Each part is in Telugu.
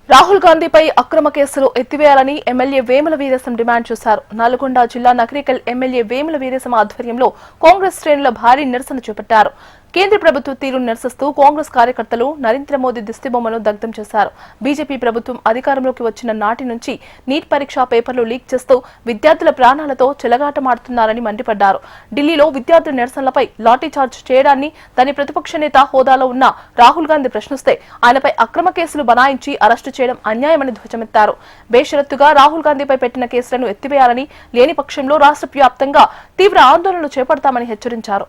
రాహుల్ గాంధీపై అక్రమ కేసులు ఎత్తివేయాలని ఎమ్మెల్యే వేముల వీరేశం డిమాండ్ చేశారు. నల్గొండ జిల్లా నకరికల్ ఎమ్మెల్యే వేముల వీరేశం ఆధ్వర్యంలో కాంగ్రెస్ శ్రేణుల భారీ నిరసన చేపట్టారు. కేంద్ర ప్రభుత్వ తీరును నిరసిస్తూ కాంగ్రెస్ కార్యకర్తలు నరేంద్ర మోదీ దిష్టిబొమ్మను దగ్ధం చేశారు. బీజేపీ ప్రభుత్వం అధికారంలోకి వచ్చిన నాటి నుంచి నీట్ పరీక్షా పేపర్లు లీక్ చేస్తూ విద్యార్థుల ప్రాణాలతో చెలగాటమాడుతున్నారని మండిపడ్డారు. ఢిల్లీలో విద్యార్థుల నిరసనలపై లాఠీచార్జ్ చేయడాన్ని దాని ప్రతిపక్ష నేత హోదాలో ఉన్న రాహుల్ గాంధీ ప్రశ్నిస్తే ఆయనపై అక్రమ కేసులు బనాయించి అరెస్టు చేయడం అన్యాయమని ధ్వజమెత్తారు. బేషరతుగా రాహుల్ గాంధీపై పెట్టిన కేసులను ఎత్తివేయాలని, లేని పక్షంలో రాష్ట్ర వ్యాప్తంగా తీవ్ర ఆందోళనలు చేపడతామని హెచ్చరించారు.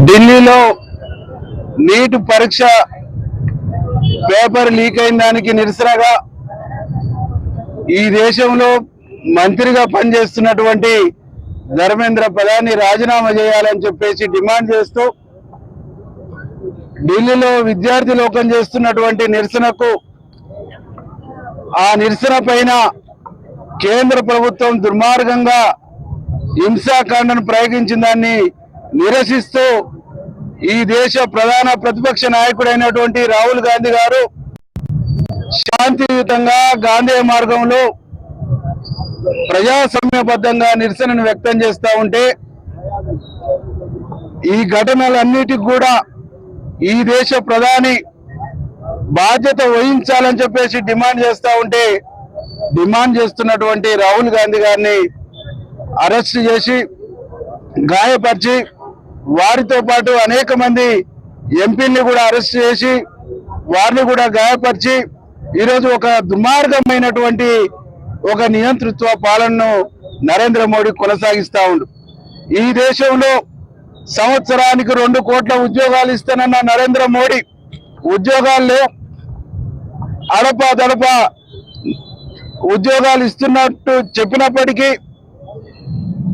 ఢిల్లీలో నీట్ పరీక్ష పేపర్ లీక్ అయిన దానికి నిరసనగా ఈ దేశంలో మంత్రిగా పనిచేస్తున్నటువంటి ధర్మేంద్ర ప్రధాన్ని రాజీనామా చేయాలని చెప్పేసి డిమాండ్ చేస్తూ ఢిల్లీలో విద్యార్థి లోకం చేస్తున్నటువంటి నిరసనకు ఆ నిరసన పైన కేంద్ర ప్రభుత్వం దుర్మార్గంగా హింసాకాండను ప్రయోగించిన దాన్ని నిరసిస్తూ ఈ దేశ ప్రధాన ప్రతిపక్ష నాయకుడైనటువంటి రాహుల్ గాంధీ గారు శాంతియుతంగా గాంధీ మార్గంలో ప్రజాస్వామ్యబద్ధంగా నిరసనను వ్యక్తం చేస్తూ ఉంటే ఈ ఘటనలన్నిటికి కూడా ఈ దేశ ప్రధాని బాధ్యత వహించాలని చెప్పేసి డిమాండ్ చేస్తూ ఉంటే డిమాండ్ చేస్తున్నటువంటి రాహుల్ గాంధీ గారిని అరెస్ట్ చేసి గాయపరిచి వారితో పాటు అనేక మంది ఎంపీల్ని కూడా అరెస్ట్ చేసి వారిని కూడా గాయపరిచి ఈరోజు ఒక దుర్మార్గమైనటువంటి ఒక నియంతృత్వ పాలనను నరేంద్ర మోడీ కొనసాగిస్తా ఉండు. ఈ దేశంలో సంవత్సరానికి 2 కోట్ల ఉద్యోగాలు ఇస్తానన్న నరేంద్ర మోడీ ఉద్యోగాల్లో అడపదడప ఉద్యోగాలు ఇస్తున్నట్టు చెప్పినప్పటికీ,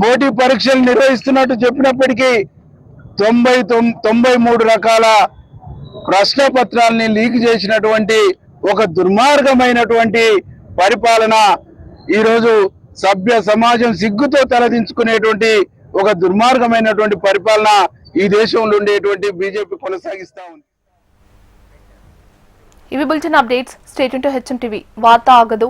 పోటీ పరీక్షలు నిర్వహిస్తున్నట్టు చెప్పినప్పటికీ 93 రకాల ప్రశ్న పత్రాలని లీక్ చేసినటువంటి ఒక దుర్మార్గమైనటువంటి పరిపాలన ఈరోజు సభ్య సమాజం సిగ్గుతో తలదించుకునేటువంటి ఒక దుర్మార్గమైనటువంటి పరిపాలన ఈ దేశంలో ఉండేటువంటి బీజేపీ కొనసాగిస్తా ఉంది. ఇవి bulletin updates. Stay tune to HM TV. వార్త ఆగదు.